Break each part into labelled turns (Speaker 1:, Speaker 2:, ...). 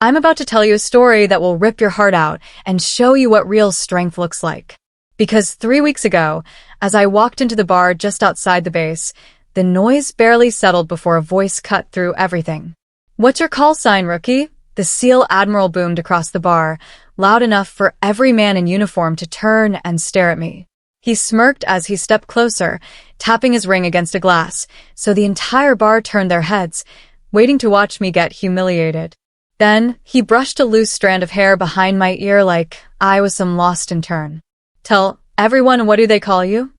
Speaker 1: I'm about to tell you a story that will rip your heart out and show you what real strength looks like. Because 3 weeks ago, as I walked into the bar just outside the base, the noise barely settled before a voice cut through everything. "What's your call sign, rookie?" The SEAL Admiral boomed across the bar, loud enough for every man in uniform to turn and stare at me. He smirked as he stepped closer, tapping his ring against a glass, so the entire bar turned their heads, waiting to watch me get humiliated. Then, he brushed a loose strand of hair behind my ear like I was some lost intern. "Tell everyone, what do they call you?"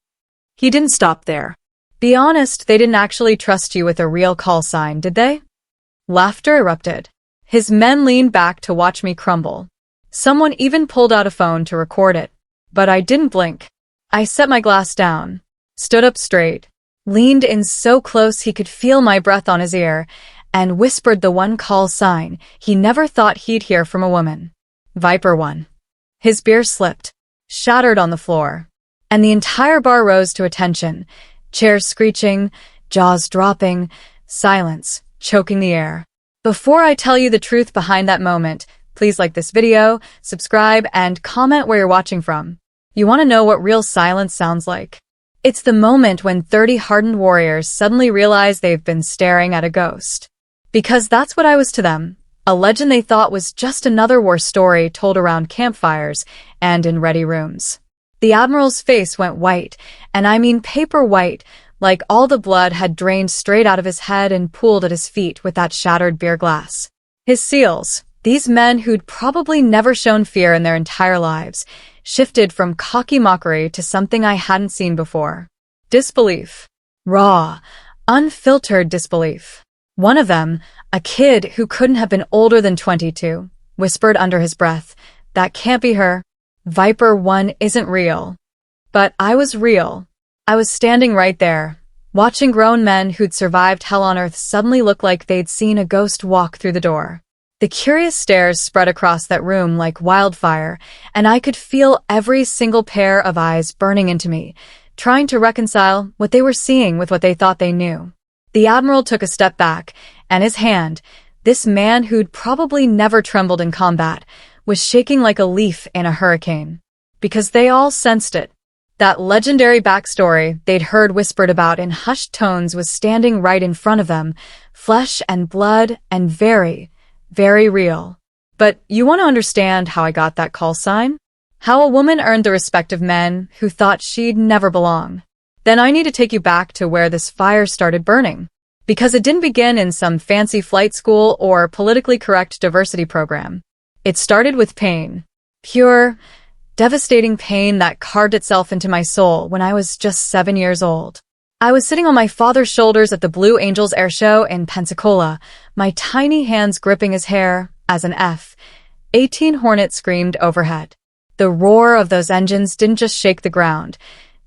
Speaker 1: He didn't stop there. "Be honest, they didn't actually trust you with a real call sign, did they?" Laughter erupted. His men leaned back to watch me crumble. Someone even pulled out a phone to record it. But I didn't blink. I set my glass down, stood up straight, leaned in so close he could feel my breath on his ear, and whispered the one call sign he never thought he'd hear from a woman. Viper 1. His beer slipped, shattered on the floor, and the entire bar rose to attention, chairs screeching, jaws dropping, silence choking the air. Before I tell you the truth behind that moment, please like this video, subscribe, and comment where you're watching from. You want to know what real silence sounds like? It's the moment when 30 hardened warriors suddenly realize they've been staring at a ghost. Because that's what I was to them, a legend they thought was just another war story told around campfires and in ready rooms. The Admiral's face went white, and I mean paper white, like all the blood had drained straight out of his head and pooled at his feet with that shattered beer glass. His SEALs, these men who'd probably never shown fear in their entire lives, shifted from cocky mockery to something I hadn't seen before. Disbelief. Raw, unfiltered disbelief. One of them, a kid who couldn't have been older than 22, whispered under his breath, "That can't be her. Viper 1 isn't real." But I was real. I was standing right there, watching grown men who'd survived hell on earth suddenly look like they'd seen a ghost walk through the door. The curious stares spread across that room like wildfire, and I could feel every single pair of eyes burning into me, trying to reconcile what they were seeing with what they thought they knew. The Admiral took a step back, and his hand, this man who'd probably never trembled in combat, was shaking like a leaf in a hurricane. Because they all sensed it. That legendary backstory they'd heard whispered about in hushed tones was standing right in front of them, flesh and blood and very, very real. But you want to understand how I got that call sign? How a woman earned the respect of men who thought she'd never belong? Then I need to take you back to where this fire started burning. Because it didn't begin in some fancy flight school or politically correct diversity program. It started with pain. Pure, devastating pain that carved itself into my soul when I was just 7 years old. I was sitting on my father's shoulders at the Blue Angels air show in Pensacola, my tiny hands gripping his hair as an F-18 Hornet screamed overhead. The roar of those engines didn't just shake the ground.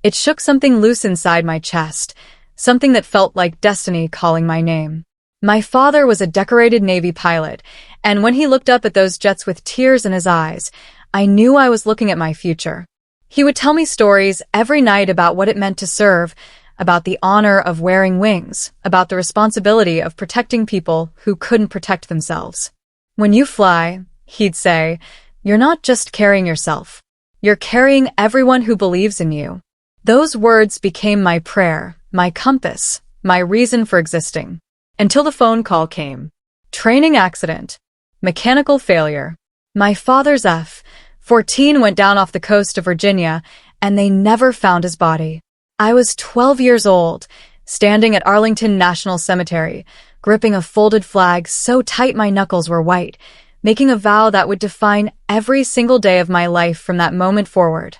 Speaker 1: It shook something loose inside my chest, something that felt like destiny calling my name. My father was a decorated Navy pilot, and when he looked up at those jets with tears in his eyes, I knew I was looking at my future. He would tell me stories every night about what it meant to serve, about the honor of wearing wings, about the responsibility of protecting people who couldn't protect themselves. "When you fly," he'd say, "you're not just carrying yourself. You're carrying everyone who believes in you." Those words became my prayer, my compass, my reason for existing. Until the phone call came. Training accident. Mechanical failure. My father's F-14 went down off the coast of Virginia, and they never found his body. I was 12 years old, standing at Arlington National Cemetery, gripping a folded flag so tight my knuckles were white, making a vow that would define every single day of my life from that moment forward.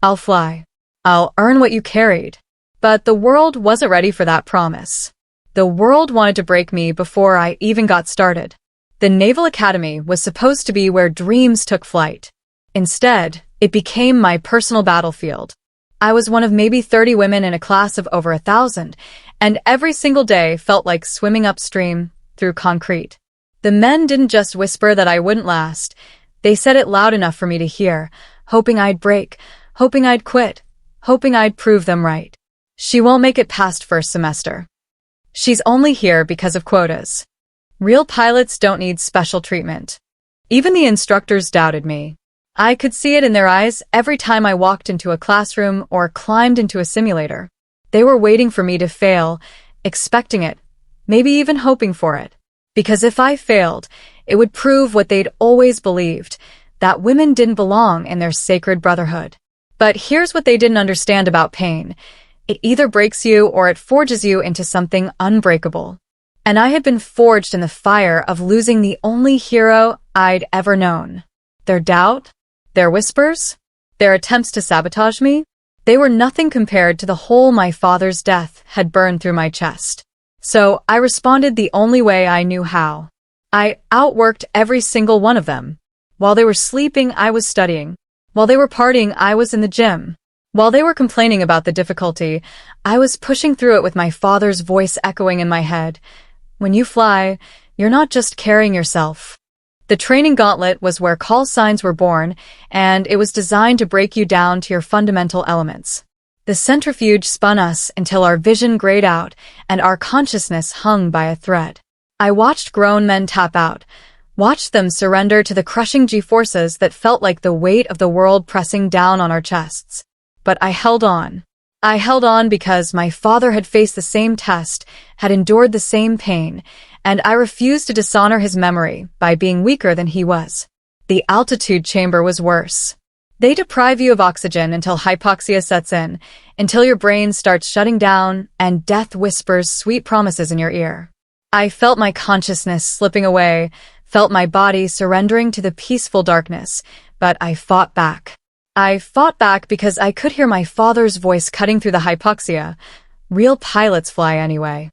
Speaker 1: I'll fly. I'll earn what you carried. But the world wasn't ready for that promise. The world wanted to break me before I even got started. The Naval Academy was supposed to be where dreams took flight. Instead, it became my personal battlefield. I was one of maybe 30 women in a class of over 1,000, and every single day felt like swimming upstream through concrete. The men didn't just whisper that I wouldn't last. They said it loud enough for me to hear, hoping I'd break, hoping I'd quit, hoping I'd prove them right. "She won't make it past first semester. She's only here because of quotas. Real pilots don't need special treatment." Even the instructors doubted me. I could see it in their eyes every time I walked into a classroom or climbed into a simulator. They were waiting for me to fail, expecting it, maybe even hoping for it. Because if I failed, it would prove what they'd always believed, that women didn't belong in their sacred brotherhood. But here's what they didn't understand about pain. It either breaks you or it forges you into something unbreakable. And I had been forged in the fire of losing the only hero I'd ever known. Their doubt, their whispers, their attempts to sabotage me, they were nothing compared to the hole my father's death had burned through my chest. So I responded the only way I knew how. I outworked every single one of them. While they were sleeping, I was studying. While they were partying, I was in the gym. While they were complaining about the difficulty, I was pushing through it with my father's voice echoing in my head. When you fly, you're not just carrying yourself. The training gauntlet was where call signs were born, and it was designed to break you down to your fundamental elements. The centrifuge spun us until our vision grayed out and our consciousness hung by a thread. I watched grown men tap out, watched them surrender to the crushing G-forces that felt like the weight of the world pressing down on our chests. But I held on. I held on because my father had faced the same test, had endured the same pain, and I refused to dishonor his memory by being weaker than he was. The altitude chamber was worse. They deprive you of oxygen until hypoxia sets in, until your brain starts shutting down and death whispers sweet promises in your ear. I felt my consciousness slipping away, felt my body surrendering to the peaceful darkness, but I fought back. I fought back because I could hear my father's voice cutting through the hypoxia. Real pilots fly anyway.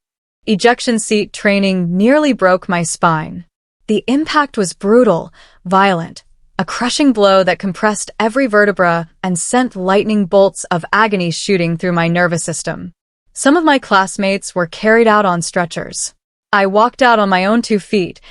Speaker 1: Ejection seat training nearly broke my spine. The impact was brutal, violent, a crushing blow that compressed every vertebra and sent lightning bolts of agony shooting through my nervous system. Some of my classmates were carried out on stretchers. I walked out on my own 2 feet,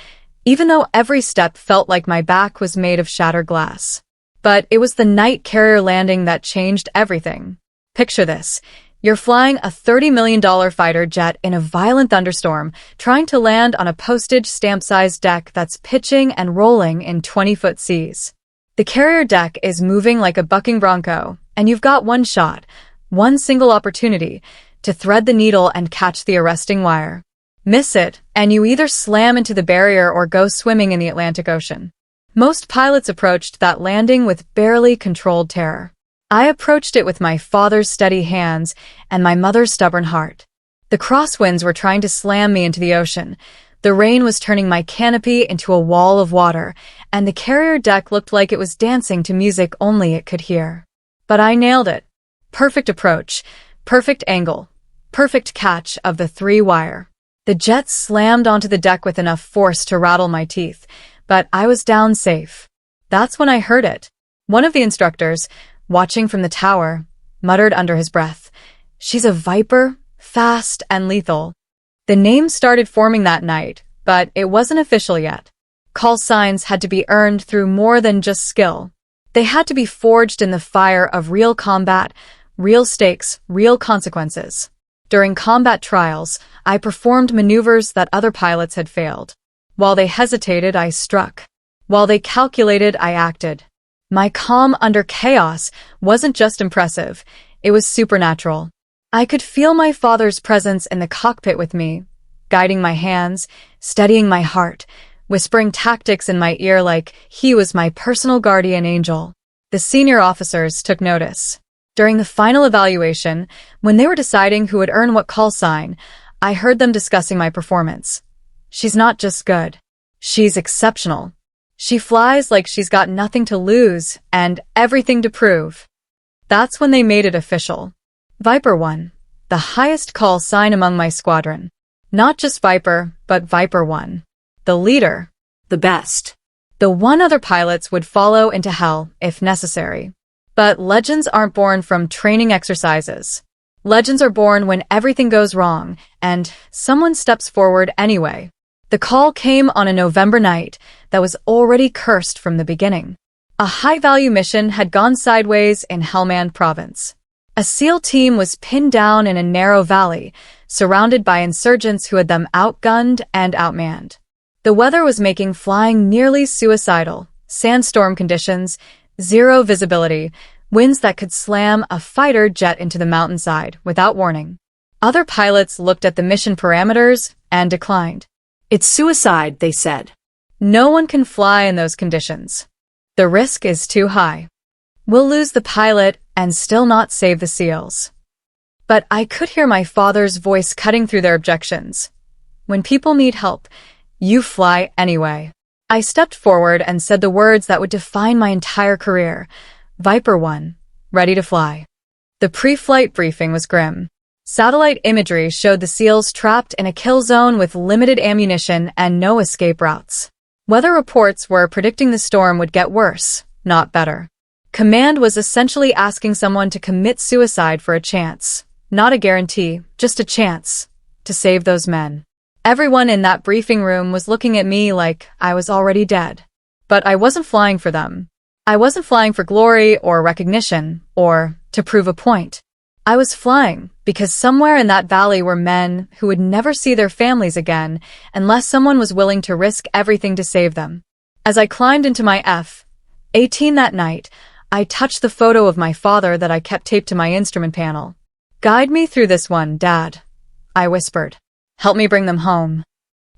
Speaker 1: even though every step felt like my back was made of shattered glass. But it was the night carrier landing that changed everything. Picture this. You're flying a $30 million fighter jet in a violent thunderstorm, trying to land on a postage stamp-sized deck that's pitching and rolling in 20-foot seas. The carrier deck is moving like a bucking bronco, and you've got one shot, one single opportunity, to thread the needle and catch the arresting wire. Miss it, and you either slam into the barrier or go swimming in the Atlantic Ocean. Most pilots approached that landing with barely controlled terror. I approached it with my father's steady hands and my mother's stubborn heart. The crosswinds were trying to slam me into the ocean. The rain was turning my canopy into a wall of water, and the carrier deck looked like it was dancing to music only it could hear. But I nailed it. Perfect approach, perfect angle, perfect catch of the 3-wire. The jet slammed onto the deck with enough force to rattle my teeth, but I was down safe. That's when I heard it. One of the instructors, watching from the tower, muttered under his breath, "She's a Viper, fast and lethal." The names started forming that night, but it wasn't official yet. Call signs had to be earned through more than just skill. They had to be forged in the fire of real combat, real stakes, real consequences. During combat trials, I performed maneuvers that other pilots had failed. While they hesitated, I struck. While they calculated, I acted. My calm under chaos wasn't just impressive, it was supernatural. I could feel my father's presence in the cockpit with me, guiding my hands, steadying my heart, whispering tactics in my ear like he was my personal guardian angel. The senior officers took notice. During the final evaluation, when they were deciding who would earn what call sign, I heard them discussing my performance. She's not just good. She's exceptional. She flies like she's got nothing to lose and everything to prove. That's when they made it official. Viper 1, the highest call sign among my squadron. Not just Viper, but Viper 1. The leader. The best. The one other pilots would follow into hell if necessary. But legends aren't born from training exercises. Legends are born when everything goes wrong, and someone steps forward anyway. The call came on a November night that was already cursed from the beginning. A high-value mission had gone sideways in Helmand Province. A SEAL team was pinned down in a narrow valley, surrounded by insurgents who had them outgunned and outmanned. The weather was making flying nearly suicidal. Sandstorm conditions, zero visibility, winds that could slam a fighter jet into the mountainside without warning. Other pilots looked at the mission parameters and declined.
Speaker 2: It's suicide, they said.
Speaker 1: No one can fly in those conditions. The risk is too high. We'll lose the pilot and still not save the SEALs. But I could hear my father's voice cutting through their objections. When people need help, you fly anyway. I stepped forward and said the words that would define my entire career. Viper 1, ready to fly. The pre-flight briefing was grim. Satellite imagery showed the SEALs trapped in a kill zone with limited ammunition and no escape routes. Weather reports were predicting the storm would get worse, not better. Command was essentially asking someone to commit suicide for a chance. Not a guarantee, just a chance to save those men. Everyone in that briefing room was looking at me like I was already dead. But I wasn't flying for them. I wasn't flying for glory or recognition or to prove a point. I was flying because somewhere in that valley were men who would never see their families again unless someone was willing to risk everything to save them. As I climbed into my F-18 that night, I touched the photo of my father that I kept taped to my instrument panel. "Guide me through this one, Dad," I whispered. "Help me bring them home."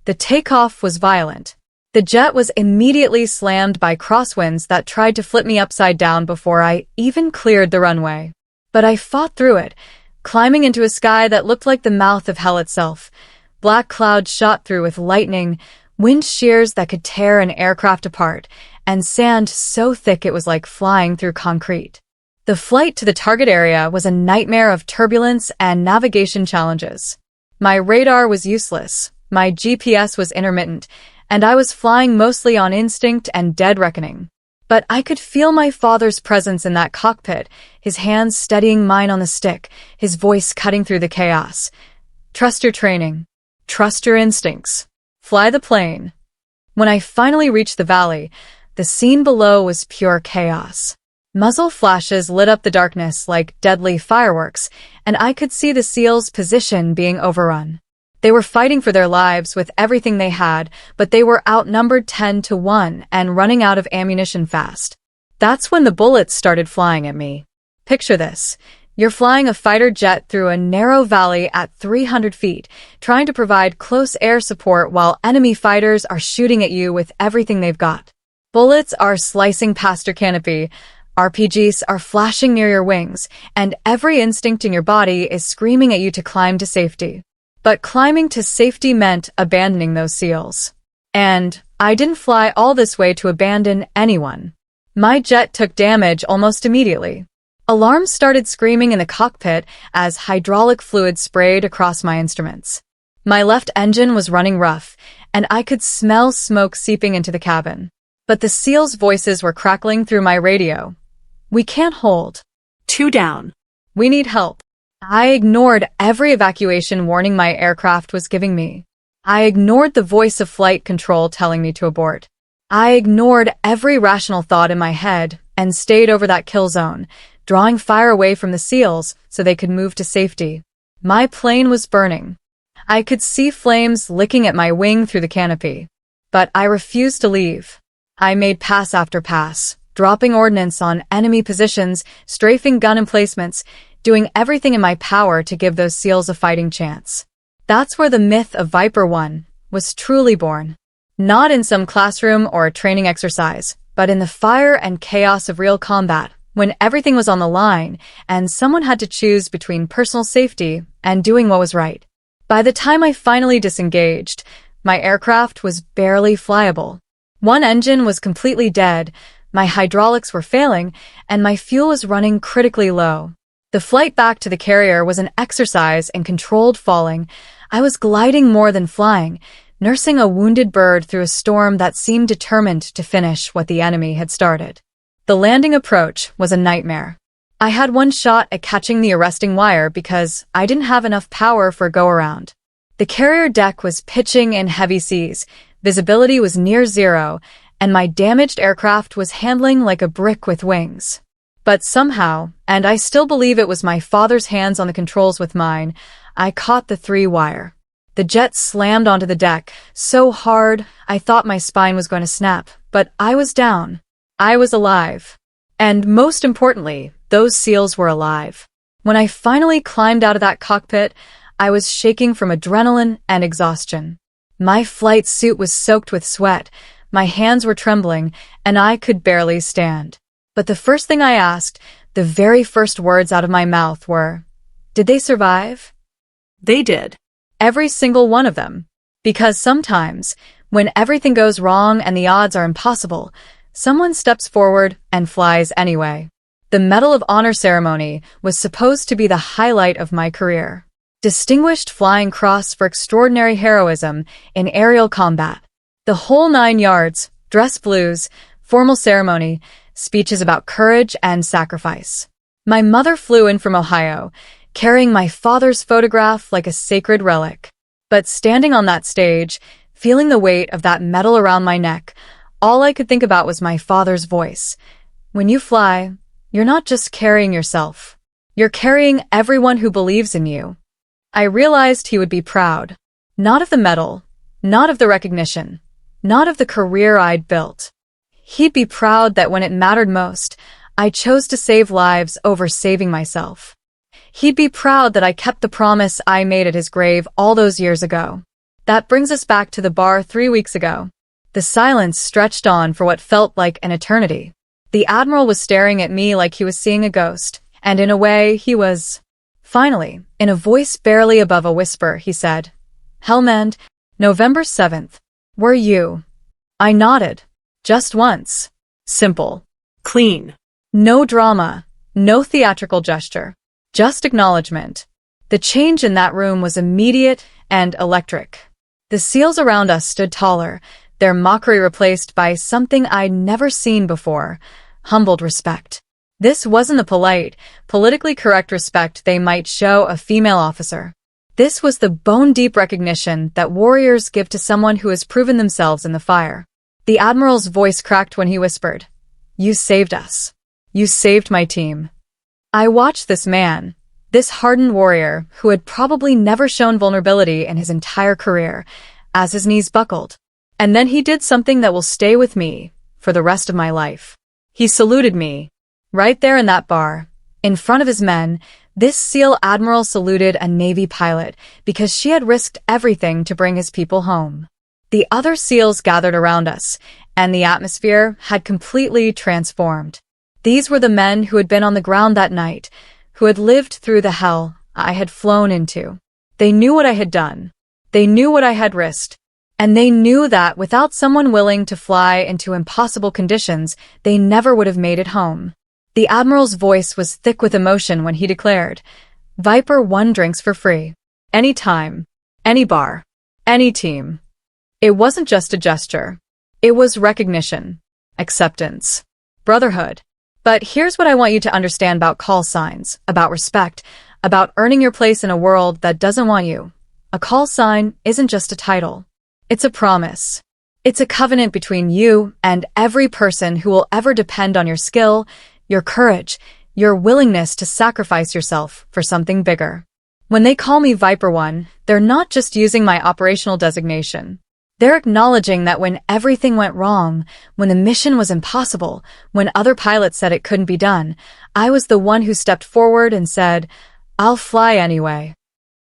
Speaker 1: The takeoff was violent. The jet was immediately slammed by crosswinds that tried to flip me upside down before I even cleared the runway. But I fought through it, climbing into a sky that looked like the mouth of hell itself. Black clouds shot through with lightning, wind shears that could tear an aircraft apart, and sand so thick it was like flying through concrete. The flight to the target area was a nightmare of turbulence and navigation challenges. My radar was useless, my GPS was intermittent, and I was flying mostly on instinct and dead reckoning. But I could feel my father's presence in that cockpit, his hands steadying mine on the stick, his voice cutting through the chaos. "Trust your training. Trust your instincts. Fly the plane." When I finally reached the valley, the scene below was pure chaos. Muzzle flashes lit up the darkness like deadly fireworks, and I could see the SEALs' position being overrun. They were fighting for their lives with everything they had, but they were outnumbered 10-1 and running out of ammunition fast. That's when the bullets started flying at me. Picture this. You're flying a fighter jet through a narrow valley at 300 feet, trying to provide close air support while enemy fighters are shooting at you with everything they've got. Bullets are slicing past your canopy, RPGs are flashing near your wings, and every instinct in your body is screaming at you to climb to safety. But climbing to safety meant abandoning those SEALs. And I didn't fly all this way to abandon anyone. My jet took damage almost immediately. Alarms started screaming in the cockpit as hydraulic fluid sprayed across my instruments. My left engine was running rough, and I could smell smoke seeping into the cabin. But the SEALs' voices were crackling through my radio. "We can't hold.
Speaker 2: 2 down.
Speaker 1: We need help." I ignored every evacuation warning my aircraft was giving me. I ignored the voice of flight control telling me to abort. I ignored every rational thought in my head and stayed over that kill zone, drawing fire away from the SEALs so they could move to safety. My plane was burning. I could see flames licking at my wing through the canopy. But I refused to leave. I made pass after pass, dropping ordnance on enemy positions, strafing gun emplacements, doing everything in my power to give those SEALs a fighting chance. That's where the myth of Viper 1 was truly born. Not in some classroom or a training exercise, but in the fire and chaos of real combat, when everything was on the line and someone had to choose between personal safety and doing what was right. By the time I finally disengaged, my aircraft was barely flyable. One engine was completely dead, my hydraulics were failing, and my fuel was running critically low. The flight back to the carrier was an exercise in controlled falling. I was gliding more than flying, nursing a wounded bird through a storm that seemed determined to finish what the enemy had started. The landing approach was a nightmare. I had one shot at catching the arresting wire because I didn't have enough power for a go-around. The carrier deck was pitching in heavy seas, visibility was near zero, and my damaged aircraft was handling like a brick with wings. But somehow, and I still believe it was my father's hands on the controls with mine, I caught the 3-wire. The jet slammed onto the deck, so hard I thought my spine was going to snap, but I was down. I was alive. And most importantly, those SEALs were alive. When I finally climbed out of that cockpit, I was shaking from adrenaline and exhaustion. My flight suit was soaked with sweat, my hands were trembling, and I could barely stand. But the first thing I asked, the very first words out of my mouth were, "Did they survive?"
Speaker 2: They did.
Speaker 1: Every single one of them. Because sometimes, when everything goes wrong and the odds are impossible, someone steps forward and flies anyway. The Medal of Honor ceremony was supposed to be the highlight of my career. Distinguished Flying Cross for extraordinary heroism in aerial combat. The whole 9 yards, dress blues, formal ceremony, speeches about courage and sacrifice. My mother flew in from Ohio, carrying my father's photograph like a sacred relic. But standing on that stage, feeling the weight of that medal around my neck, all I could think about was my father's voice. When you fly, you're not just carrying yourself. You're carrying everyone who believes in you. I realized he would be proud. Not of the medal, not of the recognition, not of the career I'd built. He'd be proud that when it mattered most, I chose to save lives over saving myself. He'd be proud that I kept the promise I made at his grave all those years ago. That brings us back to the bar 3 weeks ago. The silence stretched on for what felt like an eternity. The Admiral was staring at me like he was seeing a ghost, and in a way, he was. Finally, in a voice barely above a whisper, he said, "Helmand, November 7th. Were you?" I nodded. Just once. Simple.
Speaker 2: Clean.
Speaker 1: No drama. No theatrical gesture. Just acknowledgement. The change in that room was immediate and electric. The SEALs around us stood taller, their mockery replaced by something I'd never seen before, humbled respect. This wasn't the polite, politically correct respect they might show a female officer. This was the bone-deep recognition that warriors give to someone who has proven themselves in the fire. The Admiral's voice cracked when he whispered, "You saved us. You saved my team." I watched this man, this hardened warrior who had probably never shown vulnerability in his entire career, as his knees buckled. And then he did something that will stay with me for the rest of my life. He saluted me. Right there in that bar, in front of his men, this SEAL Admiral saluted a Navy pilot because she had risked everything to bring his people home. The other SEALs gathered around us, and the atmosphere had completely transformed. These were the men who had been on the ground that night, who had lived through the hell I had flown into. They knew what I had done. They knew what I had risked. And they knew that without someone willing to fly into impossible conditions, they never would have made it home. The Admiral's voice was thick with emotion when he declared, "Viper 1 drinks for free. Any time, any bar, any team." It wasn't just a gesture. It was recognition, acceptance, brotherhood. But here's what I want you to understand about call signs, about respect, about earning your place in a world that doesn't want you. A call sign isn't just a title. It's a promise. It's a covenant between you and every person who will ever depend on your skill, your courage, your willingness to sacrifice yourself for something bigger. When they call me Viper 1, they're not just using my operational designation. They're acknowledging that when everything went wrong, when the mission was impossible, when other pilots said it couldn't be done, I was the one who stepped forward and said, "I'll fly anyway."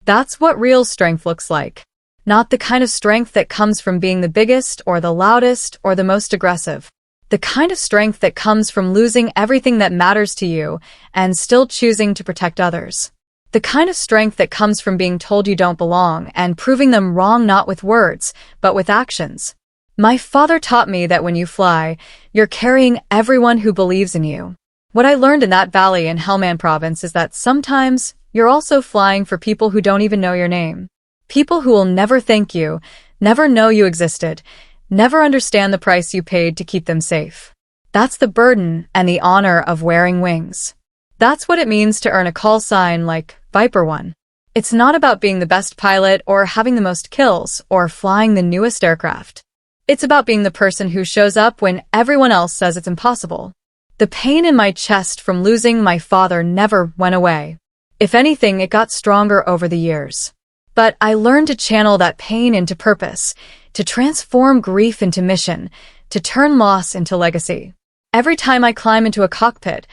Speaker 1: That's what real strength looks like. Not the kind of strength that comes from being the biggest or the loudest or the most aggressive. The kind of strength that comes from losing everything that matters to you and still choosing to protect others. The kind of strength that comes from being told you don't belong and proving them wrong not with words, but with actions. My father taught me that when you fly, you're carrying everyone who believes in you. What I learned in that valley in Helmand province is that sometimes you're also flying for people who don't even know your name. People who will never thank you, never know you existed, never understand the price you paid to keep them safe. That's the burden and the honor of wearing wings. That's what it means to earn a call sign like Viper 1. It's not about being the best pilot or having the most kills or flying the newest aircraft. It's about being the person who shows up when everyone else says it's impossible. The pain in my chest from losing my father never went away. If anything, it got stronger over the years. But I learned to channel that pain into purpose, to transform grief into mission, to turn loss into legacy. Every time I climb into a cockpit,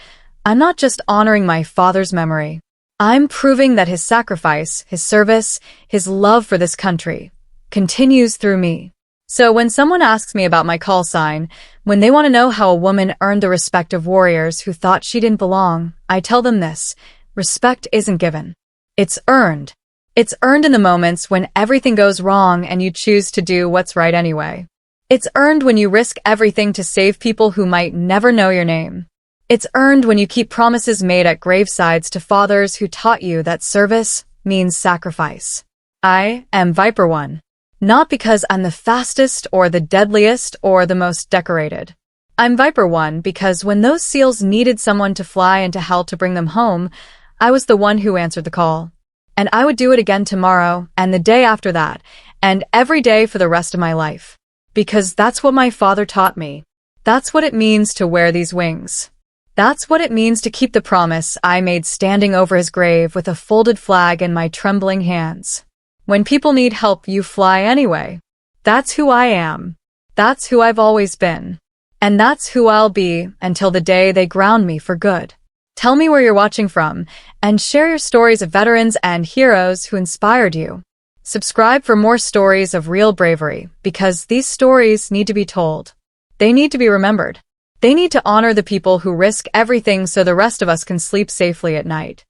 Speaker 1: I'm not just honoring my father's memory. I'm proving that his sacrifice, his service, his love for this country continues through me. So when someone asks me about my call sign, when they want to know how a woman earned the respect of warriors who thought she didn't belong, I tell them this: respect isn't given. It's earned. It's earned in the moments when everything goes wrong and you choose to do what's right anyway. It's earned when you risk everything to save people who might never know your name. It's earned when you keep promises made at gravesides to fathers who taught you that service means sacrifice. I am Viper One. Not because I'm the fastest or the deadliest or the most decorated. I'm Viper One because when those SEALs needed someone to fly into hell to bring them home, I was the one who answered the call. And I would do it again tomorrow, and the day after that, and every day for the rest of my life. Because that's what my father taught me. That's what it means to wear these wings. That's what it means to keep the promise I made standing over his grave with a folded flag in my trembling hands. When people need help, you fly anyway. That's who I am. That's who I've always been. And that's who I'll be until the day they ground me for good. Tell me where you're watching from, and share your stories of veterans and heroes who inspired you. Subscribe for more stories of real bravery, because these stories need to be told. They need to be remembered. They need to honor the people who risk everything so the rest of us can sleep safely at night.